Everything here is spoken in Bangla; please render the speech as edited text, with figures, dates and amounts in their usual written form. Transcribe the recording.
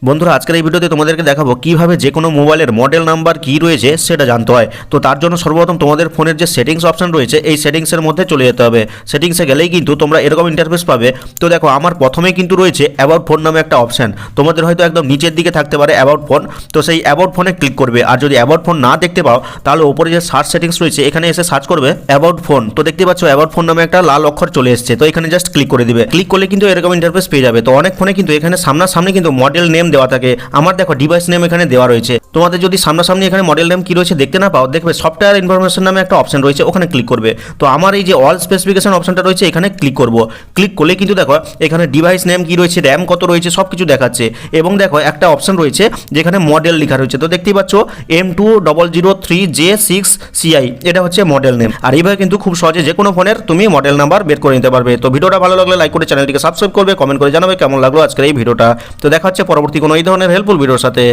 বন্ধুরা আজকের এই ভিডিওতে তোমাদেরকে দেখাবো কিভাবে যে কোনো মোবাইলের মডেল নাম্বার কি রয়েছে সেটা জানতে হয়। তো তার জন্য সর্বপ্রথম তোমাদের ফোনের যে সেটিংস অপশন রয়েছে এই সেটিংসের মধ্যে চলে যেতে হবে। সেটিংসে গেলেই কিন্তু তোমরা এরকম ইন্টারফেস পাবে। তো দেখো আমার প্রথমেই কিন্তু রয়েছে অ্যাবাউট ফোন নামে একটা অপশন, তোমাদের হয়তো একদম নিচের দিকে থাকতে পারে অ্যাবাউট ফোন। তো সেই অ্যাবাউট ফোনে ক্লিক করবে, আর যদি অ্যাবাউট ফোন না দেখতে পাও তাহলে ওপরে যে সার্চ সেটিংস রয়েছে এখানে এসে সার্চ করবে অ্যাবাউট ফোন। তো দেখতে পাচ্ছ অ্যাবাউট ফোন নামে একটা লাল অক্ষর চলে এসেছে, তো এখানে জাস্ট ক্লিক করে দিবে। ক্লিক করলে কিন্তু এরকম ইন্টারফেস পেয়ে যাবে। তো অনেক ফোনে কিন্তু এখানে সামনাসামনি কিন্তু মডেল নেম দেওয়া থাকে। আমার দেখো ডিভাইস নেম এখানে দেওয়া রয়েছে। তোমাদের যদি সামনাসামনি এখানে মডেল নেম কি রয়েছে দেখতে না পাও, দেখবে সফটওয়্যার ইনফরমেশন নামে একটা অপশন রয়েছে, ওখানে ক্লিক করবে। তো আমার এই যে অল স্পেসিফিকেশন অপশনটা রয়েছে এখানে ক্লিক করব। ক্লিক করলে কিন্তু দেখো এখানে ডিভাইস নেম কি রয়েছে, র্যাম কত রয়েছে সব কিছু দেখাচ্ছে। এবং দেখো একটা অপশন রয়েছে যেখানে মডেল লেখা রয়েছে, তো দেখতেই পাচ্ছ M2003J6CI, এটা হচ্ছে মডেল নেম। আর এইভাবে কিন্তু খুব সহজে যে কোনো ফোনের তুমি মডেল নাম্বার বের করে নিতে পারবে। তো ভিডিওটা ভালো লাগলে লাইক করে চ্যানেলটিকে সাবস্ক্রাইব করবে, কমেন্ট করে জানাবে কেমন লাগলো আজকের এই ভিডিওটা। তো দেখা হচ্ছে পরবর্তী কোনো এই ধরনের হেল্পফুল ভিডিওর সাথে।